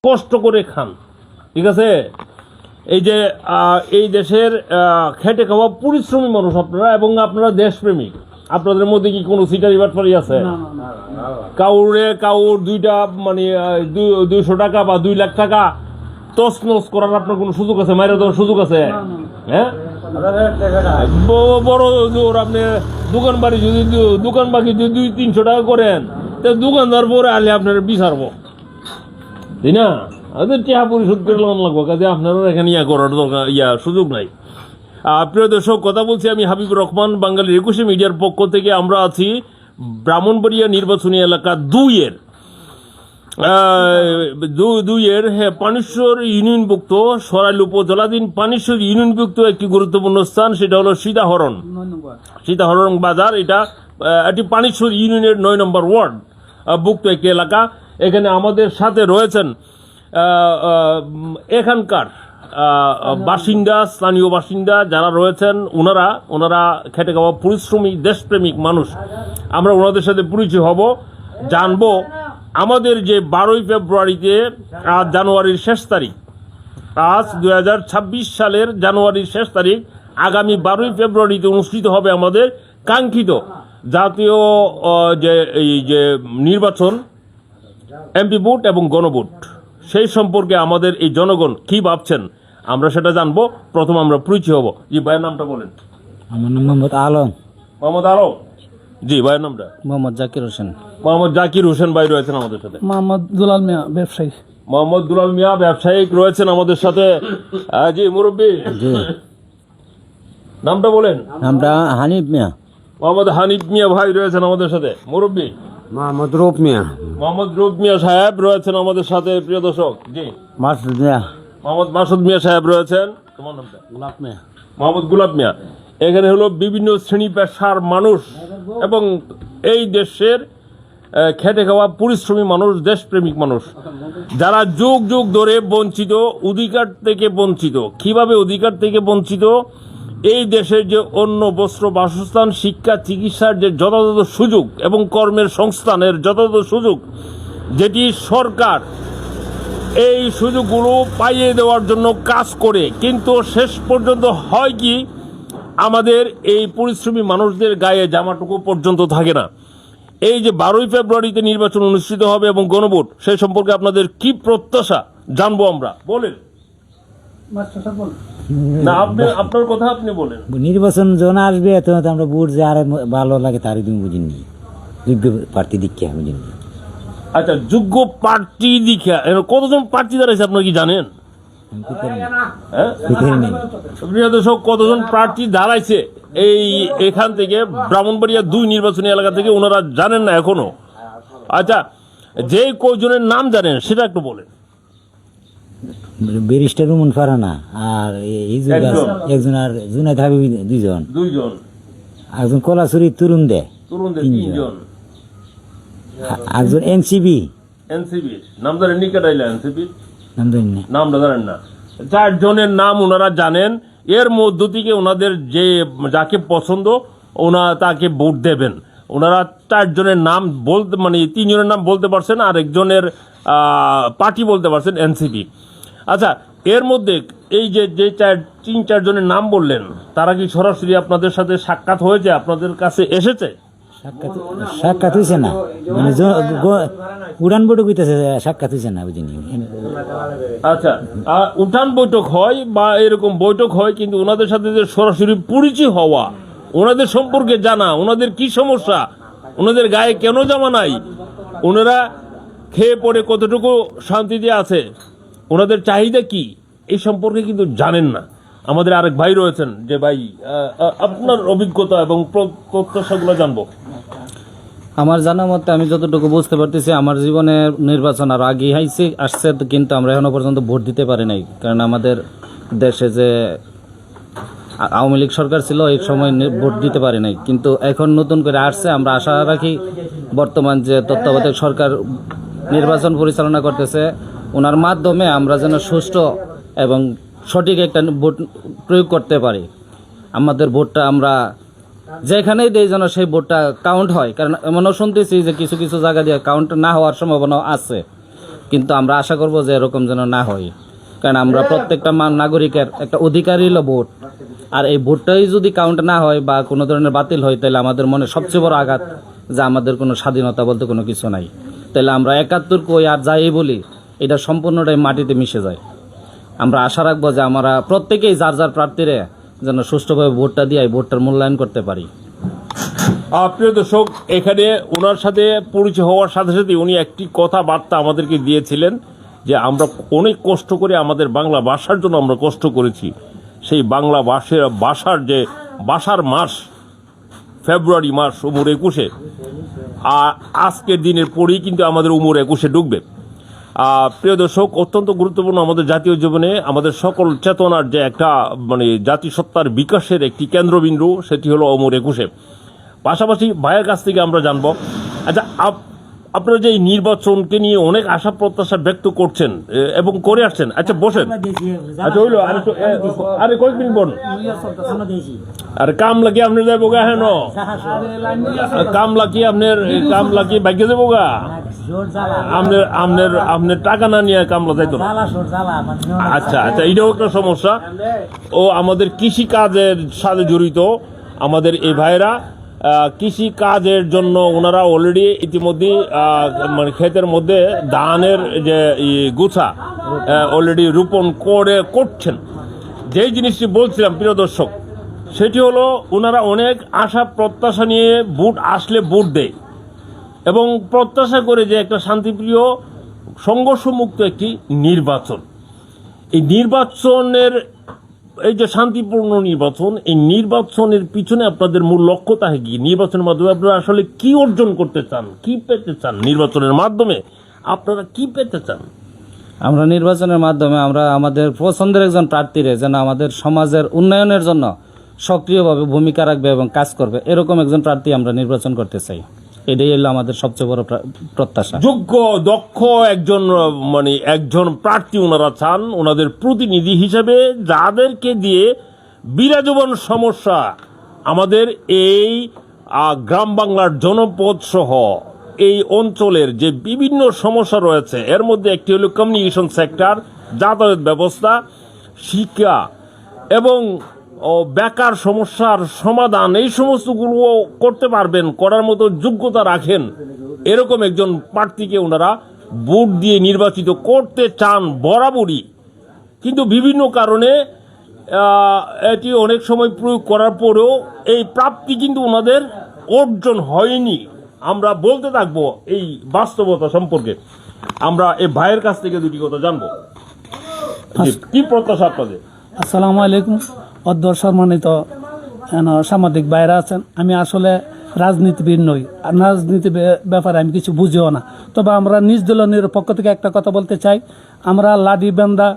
কষ্ট করে খান, ঠিক আছে? এই যে এই দেশের খেটে খাওয়া পরিশ্রমী মানুষ আপনারা, এবং আপনারা দেশপ্রেমিক। আপনাদের মধ্যে কি কোনো সিটারি বাটপারি আছে? কাউর দুইটা মানে 200 টাকা বা 2 লাখ টাকা তছনছ করার আপনার কোনো সুযোগ আছে? মাইরা দেওয়ার সুযোগ আছে? হ্যাঁ, বড় জোর আপনি দোকান বাড়ি যদি দোকান বাকি যদি 200-300 টাকা করেন, তো দোকানদার পরে আলে আপনার বিচারবো, তাই না? টেহা পরিশোধ করে লোন লাগবো, কাজে আপনারও এখানে করার দরকার সুযোগ নাই। প্রিয় দর্শক, কথা বলছি আমি হাবিবুর রহমান, বাঙালির 21 মিডিয়ার পক্ষ থেকে। আমরা আছি ব্রাহ্মণবাড়িয়া নির্বাচনী এলাকা 2-এর পানেশ্বর ইউনিয়নভুক্ত সরাইল উপজেলাধীন পানেশ্বর ইউনিয়নভুক্ত একটি গুরুত্বপূর্ণ স্থান, সেটা হলো সীতাহরণ বাজার। এটা একটি পানেশ্বর ইউনিয়নের 9 নম্বর ওয়ার্ড ভুক্ত একটি এলাকা। এখানে আমাদের সাথে রয়েছেন এখানকার বাসিন্দা, স্থানীয় বাসিন্দা যারা রয়েছেন, ওনারা খেটে খাওয়া পরিশ্রমী দেশপ্রেমিক মানুষ। আমরা ওনাদের সাথে পরিচয় হব, জানবো আমাদের যে 12 ফেব্রুয়ারিতে, আজ জানুয়ারির শেষ তারিখ, আজ 2026 সালের জানুয়ারির শেষ তারিখ, আগামী 12 ফেব্রুয়ারিতে অনুষ্ঠিত হবে আমাদের কাঙ্ক্ষিত জাতীয় এই যে নির্বাচন, এমপি ভোট এবং গণভোট। সেই সম্পর্কে আমাদের এই জনগণ কি ভাবছেন আমরা সেটা জানবো। প্রথম আমরা পরিচয় হব। জি, ভাইয়ের নামটা বলেন। আমার নাম মোহাম্মদ আলম। মোহাম্মদ আলম। জি, ভাইয়ের নামটা? মোহাম্মদ জাকির হোসেন। মোহাম্মদ জাকির হোসেন ভাই রয়েছেন আমাদের সাথে। মোহাম্মদ দুলাল মিয়া, ব্যবসায়ী। মোহাম্মদ দুলাল মিয়া, ব্যবসায়িক রয়েছেন আমাদের সাথে। জি, মুরব্বী, জি, নামটা বলেন। নামটা হানিফ মিয়া। মোহাম্মদ হানিফ মিয়া ভাই রয়েছেন আমাদের সাথে। মুরব্বী মোহাম্মদ রূপ মিয়া। মোহাম্মদ রূপ মিয়া সাহেব রয়েছেন আমাদের সাথে। প্রিয় দর্শক, জি, মাসুদ মিয়া। মোহাম্মদ মাসুদ মিয়া সাহেব রয়েছেন। তোমার নামটা? গোলাপ মিয়া। মোহাম্মদ গোলাপ মিয়া। এখানে হলো বিভিন্ন শ্রেণী পেশার মানুষ এবং এই দেশের খেটে খাওয়া পরিশ্রমী মানুষ, দেশপ্রেমিক মানুষ, যারা যুগ যুগ ধরে বঞ্চিত, অধিকার থেকে বঞ্চিত। কিভাবে অধিকার থেকে বঞ্চিত? এই দেশের যে অন্ন, বস্ত্র, বাসস্থান, শিক্ষা, চিকিৎসার যে যথাযথ সুযোগ এবং কর্মের সংস্থানের যথাযথ সুযোগ, যেটি সরকার এই সুযোগগুলো পাইয়ে দেওয়ার জন্য কাজ করে, কিন্তু শেষ পর্যন্ত হয় কি, আমাদের এই পরিশ্রমী মানুষদের গায়ে জামাটুকু পর্যন্ত থাকে না। এই যে 12 ফেব্রুয়ারিতে নির্বাচন অনুষ্ঠিত হবে এবং গণভোট, সেই সম্পর্কে আপনাদের কি প্রত্যাশা জানবো আমরা। বলেন না, আপনি আপনার কথা আপনি বলেন। নির্বাচন যখন আসবে তখন আমরা ভোট যে আর ভালো লাগে তারই তুমি বুঝিনি, যোগ্য প্রার্থী দিকে আমি বুঝিনি। আচ্ছা, যোগ্য প্রার্থী দীক্ষা কতজন প্রার্থী দাঁড়াইছে আপনারা কি জানেন? প্রিয় দর্শক, কতজন প্রার্থী দাঁড়াইছে এখান থেকে ব্রাহ্মণবাড়িয়া 2 নির্বাচনী এলাকা থেকে, ওনারা জানেন না এখনো? আচ্ছা, যে কয়জনের নাম জানেন সেটা একটু বলেন। ব্যারিস্টার রুমন ফারানা আর একজন, আর জুনাইদ হাবিব দুইজন, একজন কলাচুরি তরুণ দে 3জন, একজন এনসিবি নাম জানেন নি? কেটাইলা এনসিবি নামটা জানেন না? 4 জনের নাম ওনারা জানেন। এর মধ্য থেকে ওনাদের যাকে পছন্দ তাকে ভোট দেবেন। ওনারা 4 জনের নাম বলতে, মানে 3 জনের নাম বলতে পারছেন, আর একজনের পার্টি বলতে পারছেন, এনসিপি। আচ্ছা, এর মধ্যে এই যে 3-4 জনের নাম বললেন, তারা কি সরাসরি আপনাদের সাথে সাক্ষাৎ হয়েছে, আপনাদের কাছে এসেছে? সাক্ষাৎ হয়েছে না, মানে উড়ান বৈঠক হইতেছে, সাক্ষাৎ হয়েছে না বুঝিনি। আচ্ছা, উঠান বৈঠক হয় বা এরকম বৈঠক হয়, কিন্তু ওনাদের সাথে যে সরাসরি পরিচয় হওয়া, ওনাদের সম্পর্কে জানা, ওনাদের কি সমস্যা, ওনাদের গায়ে কেন জামা নাই, ওনারা খেয়ে পড়ে কতটুকু শান্তিতে আছে, ওনাদের চাহিদা কি, এই সম্পর্কে কিন্তু জানেন না। আমাদের আরেক ভাই রয়েছেন, যে ভাই আপনার অভিজ্ঞতা এবং প্রত্যাশাগুলো জানবো। আমার জানা মতে, আমি যতটুকু বুঝতে পারতেছি, আমার জীবনে নির্বাচন আর আগে আসছে, কিন্তু আমরা এখনো পর্যন্ত ভোট দিতে পারি নাই। কারণ আমাদের দেশে যে আওয়ামী লীগ সরকার ছিল, এই সময় ভোট দিতে পারি নাই। কিন্তু এখন নতুন করে আসছে, আমরা আশা রাখি বর্তমান যে তত্ত্বাবধায়ক সরকার নির্বাচন পরিচালনা করতেছে, ওনার মাধ্যমে আমরা যেন সুষ্ঠু এবং সঠিক একটা ভোট প্রয়োগ করতে পারি। আমাদের ভোটটা আমরা যেখানেই দেই যেন সেই ভোটটা কাউন্ট হয়। কারণ এমনও শুনতেছি যে কিছু কিছু জায়গা দিয়ে কাউন্ট না হওয়ার সম্ভাবনা আছে। কিন্তু আমরা আশা করব যে এরকম যেন না হয়, কারণ আমরা প্রত্যেকটা নাগরিকের একটা অধিকারই হলো ভোট। আর এই ভোটটাই যদি কাউন্ট না হয় বা কোনো ধরনের বাতিল হয়, তাহলে আমাদের মনে সবচেয়ে বড় আঘাত যে আমাদের কোনো স্বাধীনতা বলতে কোনো কিছু নাই। তাহলে আমরা ৭১ কই আর যাই বলি, এটা সম্পূর্ণটাই মাটিতে মিশে যায়। আমরা আশা রাখবো যে আমরা প্রত্যেকেই যার যার প্রার্থীরে যেন সুষ্ঠুভাবে ভোটটা দিয়ে ভোটটার মূল্যায়ন করতে পারি। প্রিয় দর্শক, এখানে ওনার সাথে পরিচয় হওয়ার সাথে সাথে উনি একটি কথাবার্তা আমাদেরকে দিয়েছিলেন যে আমরা অনেক কষ্ট করে আমাদের বাংলা ভাষার জন্য আমরা কষ্ট করেছি। সেই বাংলা ভাষার যে ভাষার মাস ফেব্রুয়ারি মাস উমর ২১-এ, আজকের দিনের পরেই কিন্তু আমাদের উমর ২১-এ ঢুকবে। প্রিয় দর্শক, অত্যন্ত গুরুত্বপূর্ণ আমাদের জাতীয় জীবনে আমাদের সকল চেতনার যে একটা জাতিসত্তার বিকাশের একটি কেন্দ্রবিন্দু, সেটি হলো উমর ২১-এ। পাশাপাশি ভাইয়ের কাছ থেকে আমরা জানবো, আচ্ছা আপনারা যে এই নির্বাচনকে নিয়ে অনেক আশা প্রত্যাশা ব্যক্ত করছেন এবং করে আসছেন। আচ্ছা বসেন, আচ্ছা হইলো আরে কয়েকদিন বোন আরে কামলা কি আপনার যাবো গা? হ্যাঁ কামলা কি ভাগ্যে যাবো গা? আপনার টাকা না নিয়ে কামলা যাইতো না? আচ্ছা, এটাও একটা সমস্যা। ও আমাদের কৃষি কাজের সাথে জড়িত আমাদের এই ভাইরা, কৃষি কাজের জন্য ওনারা অলরেডি ইতিমধ্যে ক্ষেতের মধ্যে ধানের যে গুছা অলরেডি রোপণ করছেন। যেই জিনিসটি বলছিলাম প্রিয় দর্শক, সেটি হলো ওনারা অনেক আশা প্রত্যাশা নিয়ে ভোট আসলে ভোট দেয় এবং প্রত্যাশা করে যে একটা শান্তিপ্রিয় সংঘর্ষমুক্ত একটি নির্বাচন। এই নির্বাচনের এই যে শান্তিপূর্ণ নির্বাচন, এই নির্বাচনের পিছনে আপনাদের মূল লক্ষ্য থাকে কি? নির্বাচনের মাধ্যমে আপনারা আসলে কি অর্জন করতে চান, কি পেতে চান? নির্বাচনের মাধ্যমে আপনারা কি পেতে চান? আমরা নির্বাচনের মাধ্যমে আমরা আমাদের পছন্দের একজন প্রার্থীরে যেন আমাদের সমাজের উন্নয়নের জন্য সক্রিয়ভাবে ভূমিকা রাখবে এবং কাজ করবে, এরকম একজন প্রার্থী আমরা নির্বাচন করতে চাই। এটাই হলো আমাদের সবচেয়ে বড় প্রত্যাশা। যোগ্য দক্ষ একজন প্রার্থী ওনারা চান, ওনাদের প্রতিনিধি হিসেবে, যাদেরকে দিয়ে বিরাজমান সমস্যা আমাদের এই গ্রাম বাংলার জনপদ সহ এই অঞ্চলের যে বিভিন্ন সমস্যা রয়েছে, এর মধ্যে একটি হলো কমিউনিকেশন সেক্টর, যাতায়াত ব্যবস্থা, শিক্ষা এবং বেকার সমস্যার সমাধান, এই সমস্তগুলো করতে পারবেন, করার মতো যোগ্যতা রাখেন, এরকম একজন প্রার্থীকে ওনারা ভোট দিয়ে নির্বাচিত করতে চান বরাবরই। কিন্তু বিভিন্ন কারণে এটি অনেক সময় প্রয়োগ করার পরেও এই প্রাপ্তি কিন্তু ওনাদের অর্জন হয়নি। আমরা বলতে থাকবো এই বাস্তবতা সম্পর্কে। আমরা এই ভাইয়ের কাছ থেকে দুটি কথা জানবো, কি প্রত্যাশা আপনাদের? আসসালামু আলাইকুম। অধ্যক্ষ সম্মানিত সাংবাদিক ভাইরা আছেন, আমি আসলে রাজনীতিবিদ নই, আর রাজনীতি ব্যাপারে আমি কিছু বুঝিও না। তবে আমরা নিজ দলের পক্ষ থেকে একটা কথা বলতে চাই, আমরা লাডি বেন্দা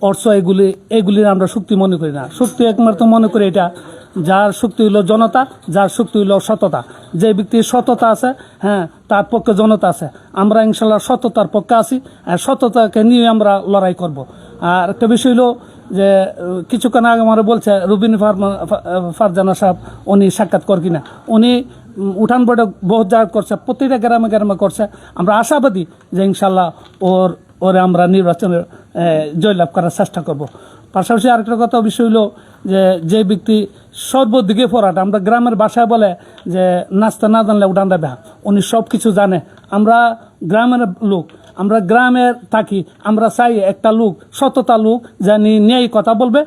অর্থ এগুলির আমরা শক্তি মনে করি না। শক্তি একমাত্র মনে করি এটা, যার শক্তি হইল জনতা, যার শক্তি হইল সততা। যে ব্যক্তির সততা আছে, হ্যাঁ, তার পক্ষে জনতা আছে। আমরা ইনশাল্লাহ সততার পক্ষে আছি, আর সততাকে নিয়ে আমরা লড়াই করব। আর একটা বিষয় হলো যে কিছুক্ষণ আগে আমার বলছে রুবিন ফারজানা সাহেব, উনি সাক্ষাৎ কর কিনা, উনি উঠান বোর্ডে বহুত জায়গা করছে, প্রতিটা গ্রামে গ্রামে করছে। আমরা আশাবাদী যে ইনশাল্লাহ ওরে আমরা নির্বাচনে জয়লাভ করার চেষ্টা করব। পাশাপাশি আরেকটা কথা বিষয় হলো যে ব্যক্তি সর্বদিকে ফরাট, আমরা গ্রামের ভাষায় বলে যে নাচতে না জানলে উঠান দেবে, উনি সব কিছু জানে। আমরা গ্রামের লোক, আমরা গ্রামে থাকি, আমরা চাই একটা লোক, সততা লোক, জানি ন্যায় কথা বলবে,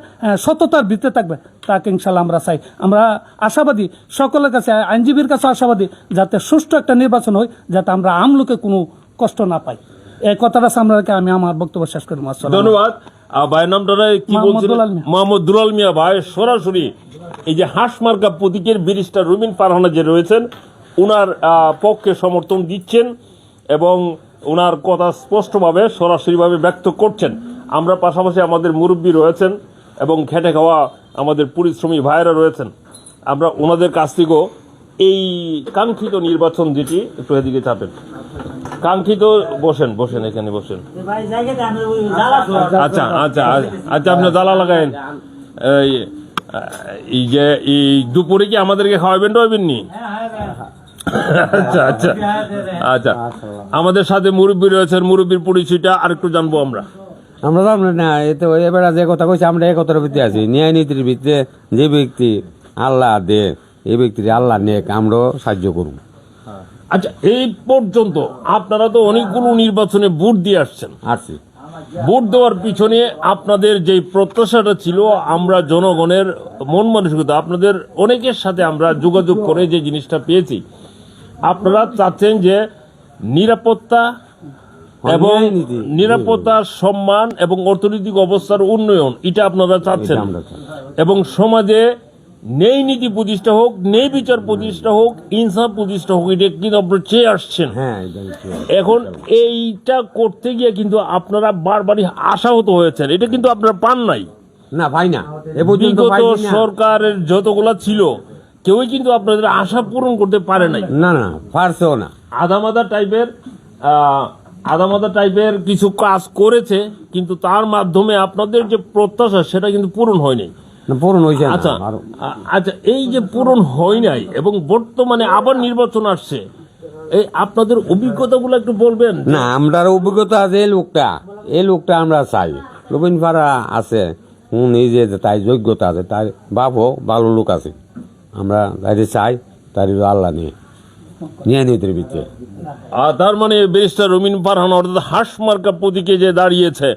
সততার ভিত্তিতে থাকবে, তাকে ইনশাল্লাহ আমরা চাই। আমরা আশাবাদী, সকলের কাছে, আইনজীবীর কাছে আশাবাদী, যাতে সুষ্ঠু একটা নির্বাচন হয়, যাতে আমরা আম লোকে কোনো কষ্ট না পাই। এই কথাটা সামনে রেখে আমি আমার বক্তব্য শেষ করি। ধন্যবাদ। ভাইয়ের নামটা কি বলছিলেন? মোহাম্মদ দুলাল মিয়া ভাই সরাসরি এই যে হাঁস মার্কা প্রতীকের ব্যারিস্টার রুবিন ফারহানা যে রয়েছেন, ওনার পক্ষে সমর্থন দিচ্ছেন এবং ওনার কথা স্পষ্টভাবে সরাসরিভাবে ব্যক্ত করছেন। আমরা পাশাপাশি আমাদের মুরব্বী রয়েছেন এবং খেটে খাওয়া আমাদের পরিশ্রমী ভাইয়েরা রয়েছেন। আমরা ওনাদের কাছ থেকেও এই কাঙ্ক্ষিত নির্বাচন যেটি, একটু এদিকে চাপেন, কাঙ্ক্ষিত, বসেন এখানে বসেন। আচ্ছা, আপনি জ্বালা লাগায়েন। এই যে এই দুপুরে কি আমাদেরকে খাওয়াবেন নি? আচ্ছা আচ্ছা আচ্ছা, আমাদের সাথে মুরব্বী রয়েছেন, মুরব্বীর পরিচয়টা আরেকটু জানবো আমরা। আমরা তো আমরা না এতে এবার যে কথা কইছি আমরা এই কথার ভিত্তি আছি, ন্যায় নীতির ভিত্তিতে যে ব্যক্তি আল্লাহ দে এই ব্যক্তির আল্লাহ নেক আমরাও সাহায্য করুন। আচ্ছা, এই পর্যন্ত আপনারা তো অনেকগুলো নির্বাচনে ভোট দিয়ে আসছেন, আসছি ভোট দেওয়ার পিছনে আপনাদের যে প্রত্যাশাটা ছিল, আমরা জনগণের মন মানসিকতা, আপনাদের অনেকের সাথে আমরা যোগাযোগ করে যে জিনিসটা পেয়েছি, আপনারা চাচ্ছেন যে নিরাপত্তা এবং নিরাপত্তা, সম্মান এবং অর্থনৈতিক অবস্থার উন্নয়ন, এটা আপনারা চাচ্ছেন, এবং সমাজে ন্যায় নীতি প্রতিষ্ঠা হোক, ন্যায় বিচার প্রতিষ্ঠা হোক, ইনসাফ প্রতিষ্ঠা হোক, এটা কিন্তু আপনারা চেয়ে আসছেন। হ্যাঁ, এখন এইটা করতে গিয়ে কিন্তু আপনারা বারবারই আশাহত হয়েছেন, এটা কিন্তু আপনারা পান নাই। না ভাই না, এ পর্যন্ত বিগত সরকারের যতগুলা ছিল কেউই কিন্তু আপনাদের আশা পূরণ করতে পারে নাই। না না পারছেও না, আদামাদা টাইপের কিছু কাজ করেছে, কিন্তু তার মাধ্যমে আপনাদের যে প্রত্যাশা সেটা কিন্তু পূরণ হয়নি। পূরণ হয়েছে না। আচ্ছা আচ্ছা, এই যে পূরণ হয় নাই এবং বর্তমানে আবার নির্বাচন আসছে, এই আপনাদের অভিজ্ঞতাগুলো একটু বলবেন। না, আমরা অভিজ্ঞতা আছে, এই লোকটা আমরা চাই। রবীন পাড়া আছে, নিজে তাই যোগ্যতা আছে, তার বাপও ভালো লোক আছে, আমরা তাই চাই, তার আল্লাহ নিয়ে নিয়ন্ত্রণের ভিতরে। তার মানে ব্যারিস্টার রবিন ফারহান অর্থাৎ হাঁস মার্কা প্রতীকে যে দাঁড়িয়েছে,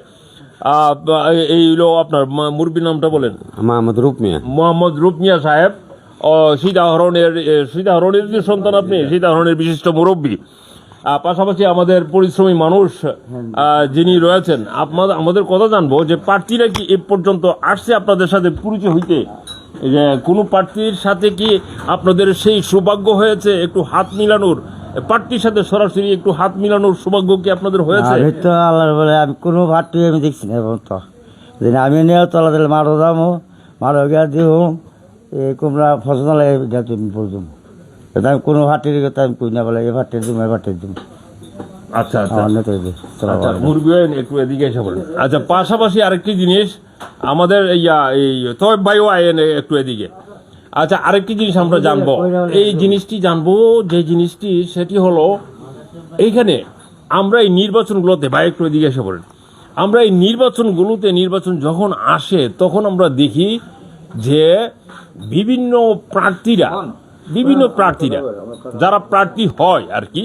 এই হলো আপনার মুরব্বীর নামটা বলেন। মোহাম্মদ রূপমিয়া। মোহাম্মদ রূপমিয়া সাহেব, সীতাহরণের যে সন্তান, আপনি সীতাহরণের বিশিষ্ট মুরব্বী, পাশাপাশি আমাদের পরিশ্রমী মানুষ যিনি রয়েছেন। আমাদের কথা জানবো যে প্রার্থীরা কি এ পর্যন্ত আসছে আপনাদের সাথে পরিচয় হইতে, যে কোনো প্রার্থীর সাথে কি আপনাদের সেই সৌভাগ্য হয়েছে একটু হাত মিলানোর, প্রার্থীর সাথে সরাসরি একটু হাত মিলানোর সৌভাগ্য কি আপনাদের হয়েছে? আমি তো আল্লাহর বলে আমি কোনো ভাট্টি আমি দেখছি না এখন তো, আমি নিয়ে তলা দিলে মারো দামো, মারো গিয়া দিব, এই কুমড়া ফসল তুমি বলতাম, আমি কোনো ভাটির কথা আমি কই না, বলে এই ভাটির দিম, এই ভাটির দিম। আচ্ছা আচ্ছা আমার নেতা আচ্ছা, মুরব্বী একটু এদিকে এসে বলেন। আচ্ছা, পাশাপাশি আরেকটি জিনিস আমাদের এই তয়েব ভাইও আইন একটু এদিকে। আচ্ছা, আরেকটি জিনিস আমরা জানবো, এই জিনিসটি জানবো, যে জিনিসটি সেটি হলো এইখানে আমরা এই নির্বাচনগুলোতে, ভাই একটু এদিকে এসে বলেন, আমরা এই নির্বাচনগুলোতে, নির্বাচন যখন আসে তখন আমরা দেখি যে বিভিন্ন প্রার্থীরা যারা প্রার্থী হয় আর কি,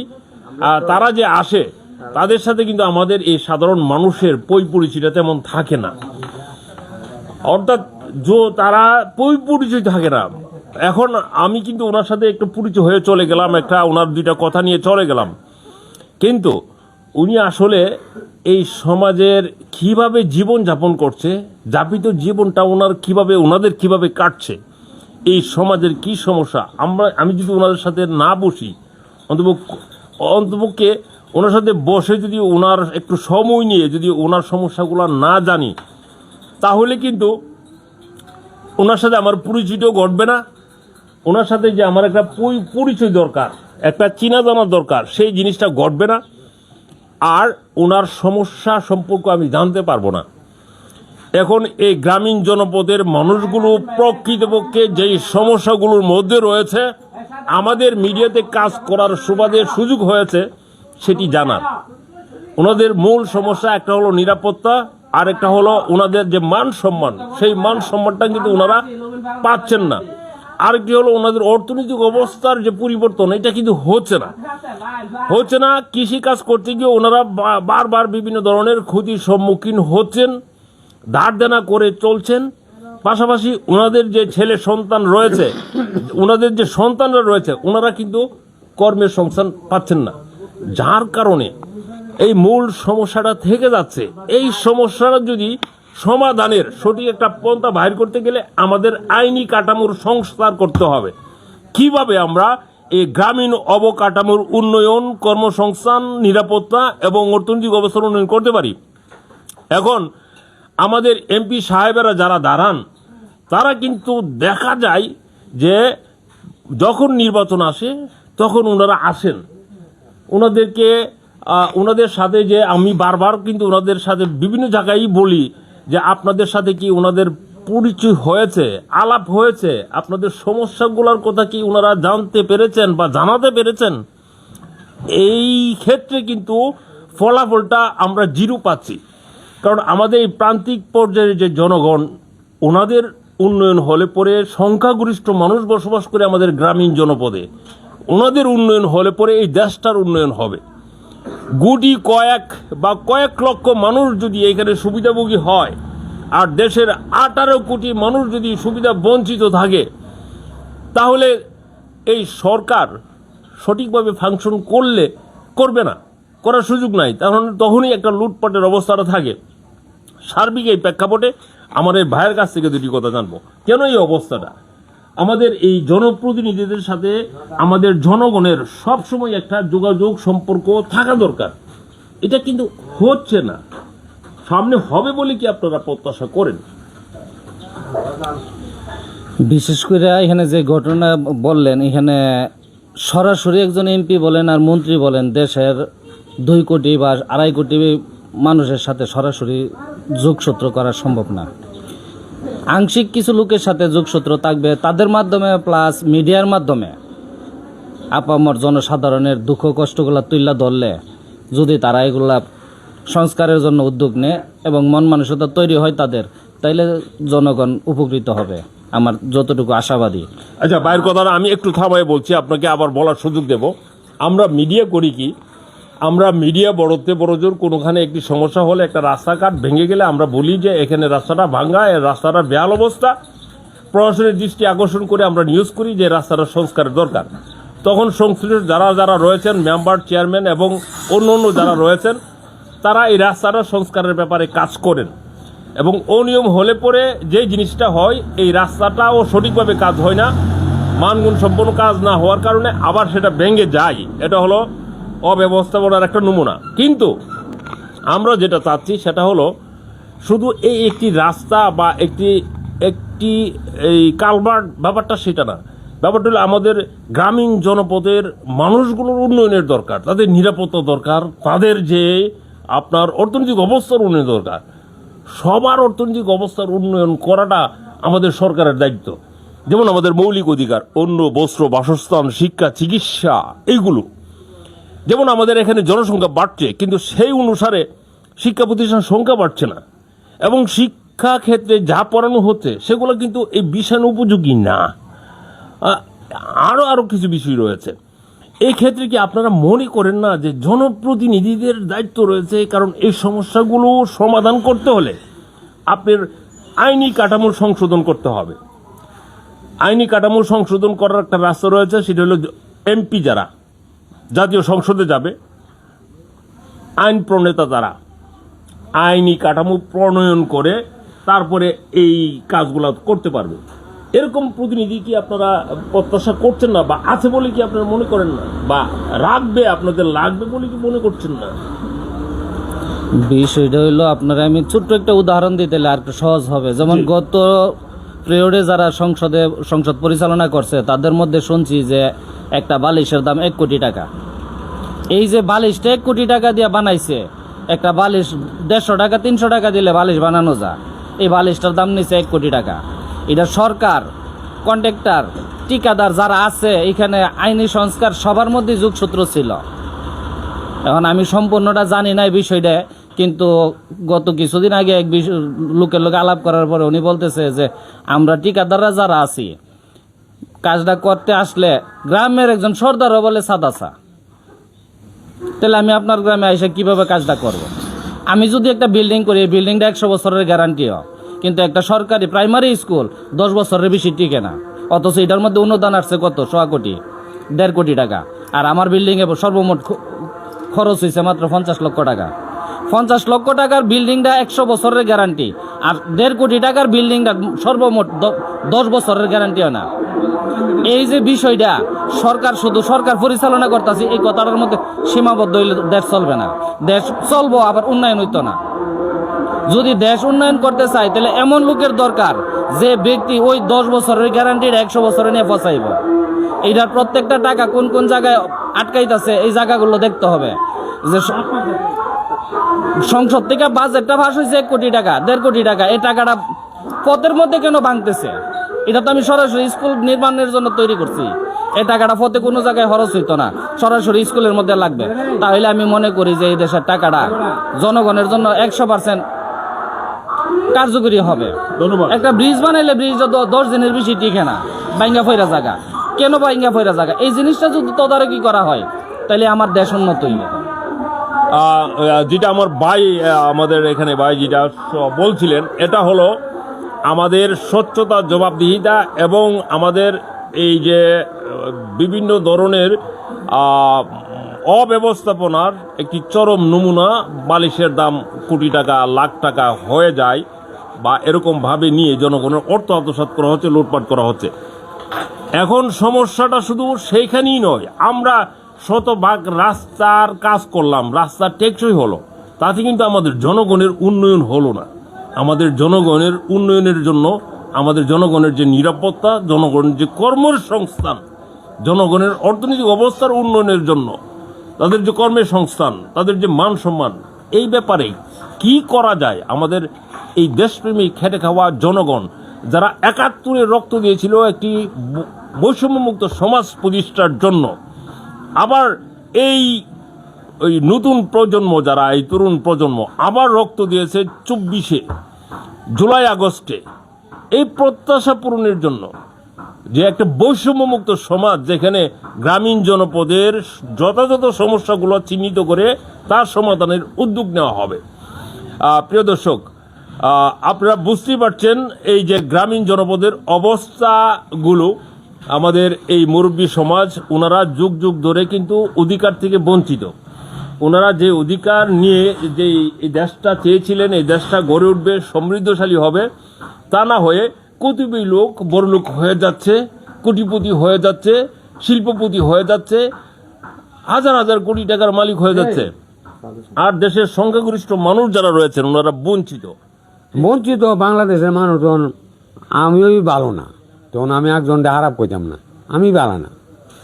তারা যে আসে তাদের সাথে কিন্তু আমাদের এই সাধারণ মানুষের পরিচয়টা তেমন থাকে না, অর্থাৎ তারা পরিচয় থাকে না। এখন আমি কিন্তু ওনার সাথে একটু পরিচয় হয়ে চলে গেলাম, ওনার দুইটা কথা নিয়ে চলে গেলাম, কিন্তু উনি আসলে এই সমাজের কিভাবে জীবন যাপন করছে, যাপিত জীবনটা ওনাদের কিভাবে কাটছে, এই সমাজের কি সমস্যা, আমি যদি ওনাদের সাথে না বসি, অন্তপক্ষে ওনার সাথে বসে যদি ওনার একটু সময় নিয়ে যদি ওনার সমস্যাগুলো না জানি, তাহলে কিন্তু ওনার সাথে আমার পরিচয়টাও ঘটবে না, ওনার সাথে যে আমার একটা পরিচয় দরকার, একটা চিনা জানার দরকার, সেই জিনিসটা ঘটবে না, আর ওনার সমস্যা সম্পর্কে আমি জানতে পারবো না। এখন এই গ্রামীণ জনপদের মানুষগুলো প্রকৃতপক্ষে যেই সমস্যাগুলোর মধ্যে রয়েছে, আমাদের মিডিয়াতে কাজ করার সুযোগ হয়েছে সেটি জানার। ওনাদের মূল সমস্যা একটা হলো নিরাপত্তা, আর একটা হলো ওনাদের যে মান সম্মান, সেই মান সম্মানটা কিন্তু ওনারা পাচ্ছেন না। আরেকটি হলো ওনাদের অর্থনৈতিক অবস্থার যে পরিবর্তন, এটা কিন্তু হচ্ছে না। কৃষি কাজ করতে গিয়ে ওনারা বারবার বিভিন্ন ধরনের ক্ষতির সম্মুখীন হচ্ছেন, ধার দেনা করে চলছেন। পাশাপাশি ওনাদের যে ছেলে সন্তান রয়েছে, ওনাদের যে সন্তানরা রয়েছে, ওনারা কিন্তু কর্মের সংস্থান পাচ্ছেন না, যার কারণে এই মূল সমস্যাটা থেকে যাচ্ছে। এই সমস্যাটা যদি সমাধানের সঠিক একটা পন্থা বাইর করতে গেলে আমাদের আইনি কাঠামোর সংস্কার করতে হবে। কিভাবে আমরা এই গ্রামীণ অবকাঠামোর উন্নয়ন, কর্মসংস্থান, নিরাপত্তা এবং অর্থনৈতিক অবস্থার উন্নয়ন করতে পারি। এখন আমাদের এমপি সাহেবেরা যারা দাঁড়ান, তারা কিন্তু দেখা যায় যে যখন নির্বাচন আসে তখন ওনারা আসেন, ওনাদের সাথে যে আমি বারবার কিন্তু ওনাদের সাথে বিভিন্ন জায়গায় বলি যে আপনাদের সাথে কি ওনাদের পরিচয় হয়েছে, আলাপ হয়েছে, আপনাদের সমস্যাগুলোর কথা কি ওনারা জানতে পেরেছেন বা জানাতে পেরেছেন? এই ক্ষেত্রে কিন্তু ফলাফলটা আমরা জিরো পাচ্ছি। কারণ আমাদের এই প্রান্তিক পর্যায়ের যে জনগণ, ওনাদের উন্নয়ন হলে পরে সংখ্যাগরিষ্ঠ মানুষ বসবাস করে আমাদের গ্রামীণ জনপদে, ওনাদের উন্নয়ন হলে পরে এই দেশটার উন্নয়ন হবে। গুটি কয়েক বা কয়েক লক্ষ মানুষ যদি এখানে সুবিধাভোগী হয় আর দেশের 18 কোটি মানুষ যদি সুবিধা বঞ্চিত থাকে, তাহলে এই সরকার সঠিকভাবে ফাংশন করবে না, করার সুযোগ নাই। তখনই একটা লুটপাটের অবস্থাটা থাকে। সার্বিক এই প্রেক্ষাপটে আমার এই ভাইয়ের কাছ থেকে দুটি কথা জানবো, কেন এই অবস্থাটা? আমাদের এই জনপ্রতিনিধিদের সাথে আমাদের জনগণের সবসময় একটা যোগাযোগ সম্পর্ক থাকা দরকার। এটা কিন্তু হচ্ছে না। সামনে হবে বলে কি আপনারা প্রত্যাশা করেন? বিশেষ করে এখানে যে ঘটনা বললেন, এখানে সরাসরি একজন এমপি বলেন আর মন্ত্রী বলেন, দেশের 2 কোটি বা 2.5 কোটি মানুষের সাথে সরাসরি যোগসূত্র করা সম্ভব না। আংশিক কিছু লোকের সাথে যোগসূত্র থাকবে, তাদের মাধ্যমে প্লাস মিডিয়ার মাধ্যমে আপামর জনসাধারণের দুঃখ কষ্টগুলা তুইলা ধরলে যদি তারা এগুলা সংস্কারের জন্য উদ্যোগ নেয় এবং মন মানসিকতা তৈরি হয় তাদের, তাইলে জনগণ উপকৃত হবে, আমার যতটুকু আশাবাদী। আচ্ছা, ভাইয়ের কথাটা আমি একটু থামাই বলছি, আপনাকে আবার বলার সুযোগ দেব। আমরা মিডিয়া করি কি, আমরা মিডিয়া বড়তে বড়জোর কোনোখানে একটি সমস্যা হলে, একটা রাস্তাঘাট ভেঙে গেলে আমরা বলি যে এখানে রাস্তাটা ভাঙা, এর রাস্তাটার বেহাল অবস্থা, প্রশাসনের দৃষ্টি আকর্ষণ করে আমরা নিউজ করি যে রাস্তাটার সংস্কারের দরকার। তখন সংশ্লিষ্ট যারা রয়েছেন, মেম্বার, চেয়ারম্যান এবং অন্য যারা রয়েছেন, তারা এই রাস্তাটার সংস্কারের ব্যাপারে কাজ করেন এবং অনিয়ম হলে পরে যে জিনিসটা হয়, এই রাস্তাটাও সঠিকভাবে কাজ হয় না, মানগুণ সম্পন্ন কাজ না হওয়ার কারণে আবার সেটা ভেঙে যায়। এটা হলো অব্যবস্থাপনার একটা নমুনা। কিন্তু আমরা যেটা চাচ্ছি সেটা হলো শুধু এই একটি রাস্তা বা একটি এই কালভার্ট ব্যাপারটা সেটা না। ব্যাপারটা হলো আমাদের গ্রামীণ জনপদের মানুষগুলোর উন্নয়নের দরকার, তাদের নিরাপত্তা দরকার, তাদের যে আপনার অর্থনৈতিক অবস্থার উন্নয়ন দরকার। সবার অর্থনৈতিক অবস্থার উন্নয়ন করাটা আমাদের সরকারের দায়িত্ব। যেমন আমাদের মৌলিক অধিকার, অন্ন, বস্ত্র, বাসস্থান, শিক্ষা, চিকিৎসা, এইগুলো। যেমন আমাদের এখানে জনসংখ্যা বাড়ছে, কিন্তু সেই অনুসারে শিক্ষা প্রতিষ্ঠান সংখ্যা বাড়ছে না, এবং শিক্ষা ক্ষেত্রে যা পড়ানো হচ্ছে সেগুলো কিন্তু এই বিষয় উপযোগী না। আরও কিছু বিষয় রয়েছে। এই ক্ষেত্রে কি আপনারা মনে করেন না যে জনপ্রতিনিধিদের দায়িত্ব রয়েছে? কারণ এই সমস্যাগুলো সমাধান করতে হলে আপনার আইনি কাঠামো সংশোধন করতে হবে। আইনি কাঠামো সংশোধন করার একটা রাস্তা রয়েছে, সেটা হলো এমপি যারা জাতীয় সংসদে যাবে, আইন প্রণেতা তারা আইনি কাঠামো প্রণয়ন করে তারপরে এই কাজগুলো করতে পারবে। এরকম প্রতিনিধি কি আপনারা প্রত্যাশা করছেন না, বা আছে বলে কি আপনারা মনে করেন না, বা রাখবে, আপনাদের লাগবে বলে কি মনে করছেন না? বিষয়টা হইলো, আপনারা আমি ছোট্ট একটা উদাহরণ দিতে আর একটু সহজ হবে। যেমন গত পিরিয়ডে যারা সংসদ পরিচালনা করছে, তাদের মধ্যে শুনছি যে একটা বালিশের দাম 1 কোটি টাকা। এই যে বালিশটা 1 কোটি টাকা দিয়ে বানাইছে, একটা বালিশ 150 টাকা 300 টাকা দিলে বালিশ বানানো যায়, এই বালিশটার দাম নিচ্ছে 1 কোটি টাকা। এটা সরকার, কন্ট্রাক্টর, ঠিকাদার যারা আছে, এখানে আইনি সংস্কার সবার মধ্যে যোগসূত্র ছিল। এখন আমি সম্পূর্ণটা জানি না এই বিষয়টা, কিন্তু গত কিছুদিন আগে এক লোকের লোক আলাপ করার পরে উনি বলতেছে যে আমরা ঠিকাদাররা যারা আছি, কাজটা করতে আসলে গ্রামের একজন সর্দারও বলে সাদাসা, তাহলে আমি আপনার গ্রামে এসে কিভাবে কাজটা করব? আমি যদি একটা বিল্ডিং করি, এই বিল্ডিংটা 100 বছরের গ্যারান্টি হয়, কিন্তু একটা সরকারি প্রাইমারি স্কুল 10 বছরের বেশি টিকে না, অথচ এটার মধ্যে অনুদান আসছে কত, 1.25 কোটি, 1.5 কোটি টাকা। আর আমার বিল্ডিংয়ে সর্বমোট খরচ হয়েছে মাত্র 50 লক্ষ টাকা। 50 লক্ষ টাকার বিল্ডিংটা 100 বছরের গ্যারান্টি, আর 1.5 কোটি টাকার বিল্ডিংটা সর্বমোট 10 বছরের গ্যারান্টি হয় না। এই যে বিষয়টা, সরকার শুধু সরকার পরিচালনা করতেছে, এই কথাটার মধ্যে সীমাবদ্ধ হইলে দেশ চলবে না। দেশ চলবো, আবার উন্নয়ন হইতো না। যদি দেশ উন্নয়ন করতে চায়, তাহলে এমন লোকের দরকার যে ব্যক্তি ওই 10 বছরের গ্যারান্টির 100 বছরে নিয়ে পচাইব। এইটার প্রত্যেকটা টাকা কোন কোন জায়গায় আটকাইতেছে, এই জায়গাগুলো দেখতে হবে। যে সংসদ থেকে বাজেটটা পাস হয়েছে 1 কোটি টাকা, 1.5 কোটি টাকা, এই টাকাটা পথের মধ্যে কেন ভাঙতেছে? এটা তো আমি সরাসরি স্কুল নির্মাণের জন্য তৈরি করছি। এই টাকাটা পথে কোনো জায়গায় খরচ হইতো না, সরাসরি স্কুলের মধ্যে লাগবে। তাহলে আমি মনে করি যে এই দেশের টাকাটা জনগণের জন্য 100% কার্যকরী হবে। ধন্যবাদ। একটা ব্রিজ বানাইলে ব্রিজ 10 দিনের বেশি টিকে না, ভাঙ্গা ফইরা জায়গা। কেন ভাঙ্গা ফইরা জায়গা? এই জিনিসটা যদি তদারকি করা হয় তাহলে আমার দেশ উন্নত হইবে। যেটা আমার ভাই আমাদের এখানে ভাই যেটা বলছিলেন, এটা হলো আমাদের স্বচ্ছতা, জবাবদিহিতা এবং আমাদের এই যে বিভিন্ন ধরনের অব্যবস্থাপনার একটি চরম নমুনা। বালিশের দাম কোটি টাকা, লাখ টাকা হয়ে যায়, বা এরকমভাবে নিয়ে জনগণের অর্থ আত্মসাৎ করা হচ্ছে, লুটপাট করা হচ্ছে। এখন সমস্যাটা শুধু সেইখানেই নয়, আমরা শতভাগ রাস্তার কাজ করলাম, রাস্তা টেকসই হলো, তাতে কিন্তু আমাদের জনগণের উন্নয়ন হলো না। আমাদের জনগণের উন্নয়নের জন্য আমাদের জনগণের যে নিরাপত্তা, জনগণের যে কর্মসংস্থান, জনগণের অর্থনৈতিক অবস্থার উন্নয়নের জন্য তাদের যে কর্মসংস্থান, তাদের যে মান সম্মান, এই ব্যাপারে কি করা যায়? আমাদের এই দেশপ্রেমিক খেটে খাওয়া জনগণ যারা 71-এ রক্ত দিয়েছিল একটি বৈষম্যমুক্ত সমাজ প্রতিষ্ঠার জন্য, আবার এই ওই নতুন প্রজন্ম যারা, এই তরুণ প্রজন্ম আবার রক্ত দিয়েছে 24-এ জুলাই আগস্টে এই প্রত্যাশা পূরণের জন্য, যে একটা বৈষম্যমুক্ত সমাজ যেখানে গ্রামীণ জনপদের যথাযথ সমস্যাগুলো চিহ্নিত করে তার সমাধানের উদ্যোগ নেওয়া হবে। প্রিয় দর্শক, আপনারা বুঝতেই পারছেন এই যে গ্রামীণ জনপদের অবস্থাগুলো, আমাদের এই মুরব্বী সমাজ ওনারা যুগ যুগ ধরে কিন্তু অধিকার থেকে বঞ্চিত। ওনারা যে অধিকার নিয়ে যে এই দেশটা চেয়েছিলেন, এই দেশটা গড়ে উঠবে, সমৃদ্ধশালী হবে, তা না হয়ে কতিপয় লোক বড়লোক হয়ে যাচ্ছে, কোটিপতি হয়ে যাচ্ছে, শিল্পপতি হয়ে যাচ্ছে, হাজার হাজার কোটি টাকার মালিক হয়ে যাচ্ছে, আর দেশের সংখ্যাগরিষ্ঠ মানুষ যারা রয়েছেন ওনারা বঞ্চিত। বাংলাদেশের মানুষ তখন আমিও ভালো না, তখন আমি একজন খারাপ কইতাম না, আমি ভালো না,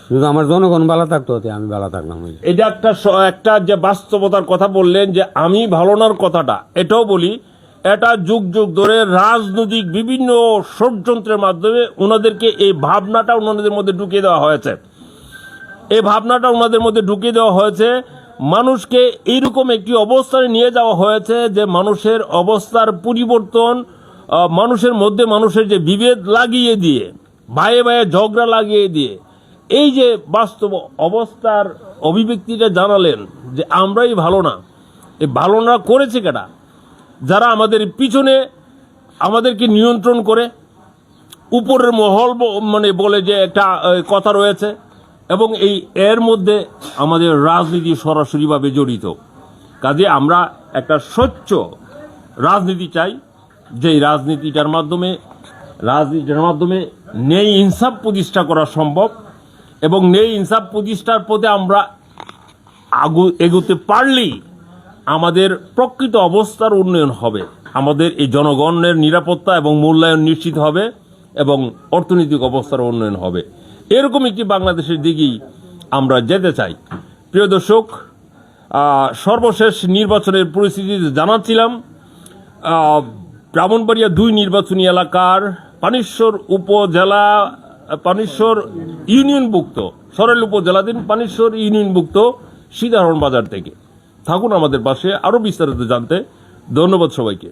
শুধু আমার জনগণ ভালো থাকতো, আমি ভালো থাকলাম। এটা একটা যে বাস্তবতার কথা বললেন, যে আমি ভালো নার কথাটা, এটাও বলি, এটা যুগ যুগ ধরে রাজনৈতিক বিভিন্ন ষড়যন্ত্রের মাধ্যমে ওনাদেরকে এই ভাবনাটা ওনাদের মধ্যে ঢুকিয়ে দেওয়া হয়েছে। এই ভাবনাটা ওনাদের মধ্যে ঢুকিয়ে দেওয়া হয়েছে, মানুষকে এইরকম একটি অবস্থায় নিয়ে যাওয়া হয়েছে যে মানুষের অবস্থার পরিবর্তন, মানুষের মধ্যে মানুষের যে বিভেদ লাগিয়ে দিয়ে, ভাইয়ে ভাইয়ে ঝগড়া লাগিয়ে দিয়ে, এই যে বাস্তব অবস্থার অভিব্যক্তিটা জানালেন যে আমরাই ভালো না। এই ভালো না করেছে কেটা? যারা আমাদের পিছনে আমাদেরকে নিয়ন্ত্রণ করে, উপরের মহল মানে বলে যে একটা কথা রয়েছে, এবং এর মধ্যে আমাদের রাজনীতি সরাসরিভাবে জড়িত। কাজে আমরা একটা স্বচ্ছ রাজনীতি চাই, যেই রাজনীতিটার মাধ্যমে ন্যায় ইনসাফ প্রতিষ্ঠা করা সম্ভব, এবং ন্যায় ইনসাফ প্রতিষ্ঠার পথে আমরা এগোতে পারলেই আমাদের প্রকৃত অবস্থার উন্নয়ন হবে, আমাদের এই জনগণের নিরাপত্তা এবং মূল্যায়ন নিশ্চিত হবে, এবং অর্থনৈতিক অবস্থার উন্নয়ন হবে। এরকম একটি বাংলাদেশের দিকেই আমরা যেতে চাই। প্রিয় দর্শক, সর্বশেষ নির্বাচনের পরিস্থিতি জানাচ্ছিলাম। ব্রাহ্মণবাড়িয়া 2 নির্বাচনী এলাকার পানিশ্বর ইউনিয়নভুক্ত, সরাইল উপজেলাধীন পানিশ্বর ইউনিয়নভুক্ত সীতাহরণ বাজার থেকে। থাকুন আমাদের পাশে আরও বিস্তারিত জানতে। ধন্যবাদ সবাইকে।